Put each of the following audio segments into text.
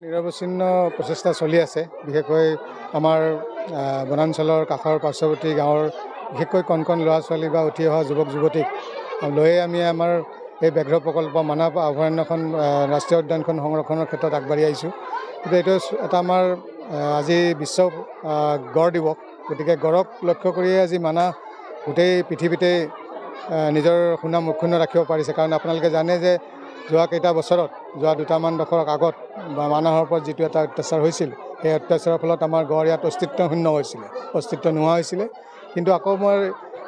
নিৰৱচ্ছিন্ন প্ৰচেষ্টা চলি আছে। বিশেষকৈ আমাৰ বনাঞ্চলৰ কাষৰ পাৰ্শ্বৱৰ্তী গাঁৱৰ বিশেষকৈ কণ কণ ল'ৰা ছোৱালী বা উঠি অহা যুৱক যুৱতীক লৈয়ে আমি আমাৰ এই ব্যাঘ্ৰ প্ৰকল্প মানৱ অভয়াৰণ্যখন ৰাষ্ট্ৰীয় উদ্যানখন সংৰক্ষণৰ ক্ষেত্ৰত আগবাঢ়ি আহিছোঁ। গতিকে এইটো এটা আমাৰ আজি বিশ্ব গড় দিৱস। গতিকে গড়ক লক্ষ্য কৰিয়ে আজি মানাহ গোটেই পৃথিৱীতে নিজৰ সুনাম অক্ষুণ্ণ ৰাখিব পাৰিছে। কাৰণ আপোনালোকে জানে যে যোৱা কেইটা বছৰত যোৱা দুটামান দশক আগত মানাহৰ ওপৰত যিটো এটা অত্যাচাৰ হৈছিল, সেই অত্যাচাৰৰ ফলত আমাৰ গড় ইয়াত অস্তিত্বশূন্য হৈছিলে, অস্তিত্ব নোহোৱা হৈছিলে। কিন্তু আকৌ মই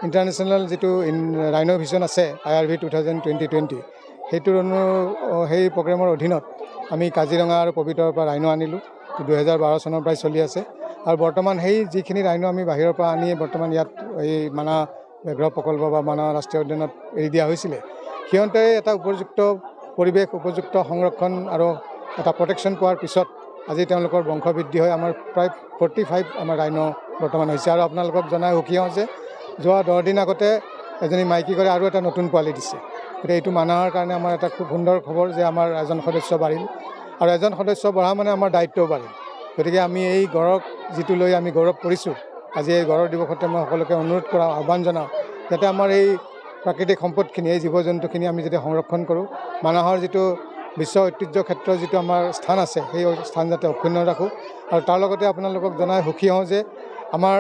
ইণ্টাৰনেশ্যনেল যিটো ৰাইন' ভিজন আছে IRV 2020 সেইটোৰ সেই প্ৰগ্ৰেমৰ অধীনত আমি কাজিৰঙা আৰু পবিতৰৰ পৰা ৰাইন' আনিলোঁ। 2012 চনৰ পৰাই চলি আছে আৰু বৰ্তমান সেই যিখিনি ৰাইন' আমি বাহিৰৰ পৰা আনি বৰ্তমান ইয়াত এই মানাহ ব্যাঘ্ৰ প্ৰকল্প বা মানাহ ৰাষ্ট্ৰীয় উদ্যানত এৰি দিয়া হৈছিলে, সিহঁতে এটা উপযুক্ত পৰিৱেশ, উপযুক্ত সংৰক্ষণ আৰু এটা প্ৰটেকশ্যন পোৱাৰ পিছত আজি তেওঁলোকৰ বংশ বৃদ্ধি হৈ আমাৰ প্ৰায় 45 আমাৰ ৰাইন' বৰ্তমান হৈছে। আৰু আপোনালোকক জনাই সুখী হওঁ যে যোৱা 10 দিন আগতে এজনী মাইকী কৰে আৰু এটা নতুন পোৱালি দিছে। গতিকে এইটো মানাহৰ কাৰণে আমাৰ এটা খুব সুন্দৰ খবৰ যে আমাৰ এজন সদস্য বাঢ়িল আৰু এজন সদস্য বঢ়া মানে আমাৰ দায়িত্বও বাঢ়িল। গতিকে আমি এই গড়ক যিটো লৈ আমি গৌৰৱ কৰিছোঁ, আজি এই গড়ৰ দিৱসতে মই সকলোকে অনুৰোধ কৰা আহ্বান জনাওঁ যাতে আমাৰ এই প্ৰাকৃতিক সম্পদখিনি, এই জীৱ জন্তুখিনি আমি যদি সংৰক্ষণ কৰোঁ, মানাহৰ যিটো বিশ্ব ঐতিহ্য ক্ষেত্ৰৰ যিটো আমাৰ স্থান আছে, সেই স্থান যাতে অক্ষুণ্ণ ৰাখোঁ। আৰু তাৰ লগতে আপোনালোকক জনাই সুখী হওঁ যে আমাৰ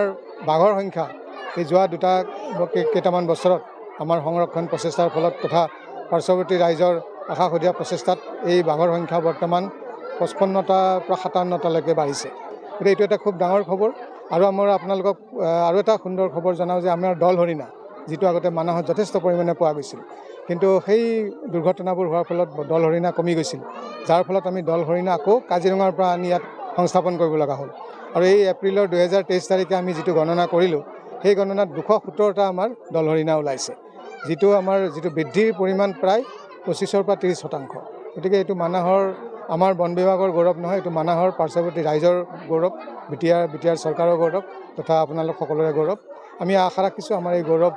বাঘৰ সংখ্যা এই যোৱা কেইটামান বছৰত আমাৰ সংৰক্ষণ প্ৰচেষ্টাৰ ফলত তথা পাৰ্শ্বৱৰ্তী ৰাইজৰ আশাসুধীয়া প্ৰচেষ্টাত এই বাঘৰ সংখ্যা বৰ্তমান 55টাৰ পৰা 57টালৈকে বাঢ়িছে। গতিকে এইটো এটা খুব ডাঙৰ খবৰ। আৰু আমাৰ আপোনালোকক আৰু এটা সুন্দৰ খবৰ জনাওঁ যে আমাৰ দল হৰিণা, যিটো আগতে মানাহত যথেষ্ট পৰিমাণে পোৱা গৈছিল, কিন্তু সেই দুৰ্ঘটনাবোৰ হোৱাৰ ফলত দল হৰিণা কমি গৈছিল, যাৰ ফলত আমি দল হৰিণা আকৌ কাজিৰঙাৰ পৰা আনি ইয়াত সংস্থাপন কৰিব লগা হ'ল। আৰু এই এপ্ৰিলৰ 2023 তাৰিখে আমি যিটো গণনা কৰিলোঁ, সেই গণনাত 217টা আমাৰ দল হৰিণা ওলাইছে, যিটো বৃদ্ধিৰ পৰিমাণ প্ৰায় 25-ৰ পৰা 30%। গতিকে এইটো মানাহৰ আমাৰ বন বিভাগৰ গৌৰৱ নহয়, এইটো মানাহৰ পাৰ্শ্বৱৰ্তী ৰাইজৰ গৌৰৱ, বিটিআৰ চৰকাৰৰ গৌৰৱ তথা আপোনালোক সকলোৰে গৌৰৱ। আমি আশা ৰাখিছোঁ আমাৰ এই গৌৰৱ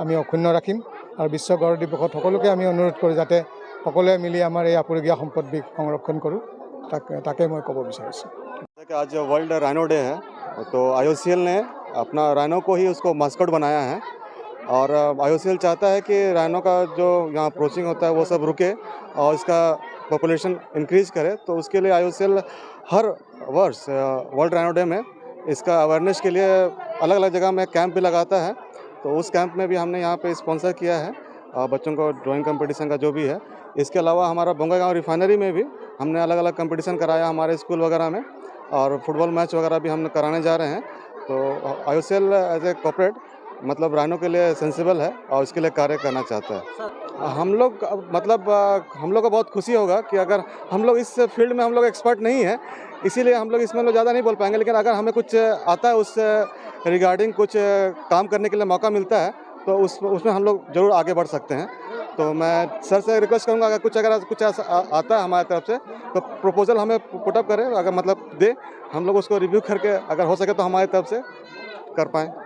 আমি অক্ষুণ্ণ ৰাখিম আৰু বিশ্ব গড় দিৱসত সকলোকে আমি অনুৰোধ কৰোঁ যাতে সকলোৱে মিলি আমাৰ এই আপুৰুগীয়া সম্পদবিধ সংৰক্ষণ কৰোঁ। তাকে মই ক'ব বিচাৰিছোঁ। आज वर्ल्ड राइनो डे है, तो IOCL ने अपना राइनो को ही उसको मास्कट बनाया है और IOCL चाहता है कि राइनो का जो यहाँ अप्रोचिंग होता है वो सब रुके और इसका पॉपुलेशन इंक्रीज़ करे। तो उसके लिए IOCL हर वर्ष वर्ल्ड राइनो डे में इसका अवेयरनेस के लिए अलग अलग जगह में कैंप भी लगाता है। तो उस कैंप में भी हमने यहाँ पे स्पॉन्सर किया है बच्चों को ड्राइंग कंपटीशन का जो भी है। इसके अलावा हमारा बोंगाईगांव रिफाइनरी में भी हमने अलग अलग कंपटीशन कराया हमारे स्कूल वगैरह में, और फुटबॉल मैच वगैरह भी हम कराने जा रहे हैं। तो IOCL एज ए कॉर्पोरेट मतलब राइनो के लिए सेंसिबल है और इसके लिए कार्य करना चाहता है। हम लोग को बहुत खुशी होगा कि अगर हम लोग इस फील्ड में हम लोग एक्सपर्ट नहीं है, इसीलिए हम लोग इसमें ज़्यादा नहीं बोल पाएंगे, लेकिन अगर हमें कुछ आता है उससे रिगार्डिंग कुछ काम करने के लिए मौका मिलता है तो उसमें हम लोग ज़रूर आगे बढ़ सकते हैं। तो मैं सर से रिक्वेस्ट करूंगा अगर कुछ ऐसा आता है हमारी तरफ से तो प्रपोजल हमें पुटअप करें, अगर मतलब दे, हम लोग उसको रिव्यू करके अगर हो सके तो हमारी तरफ से कर पाएँ।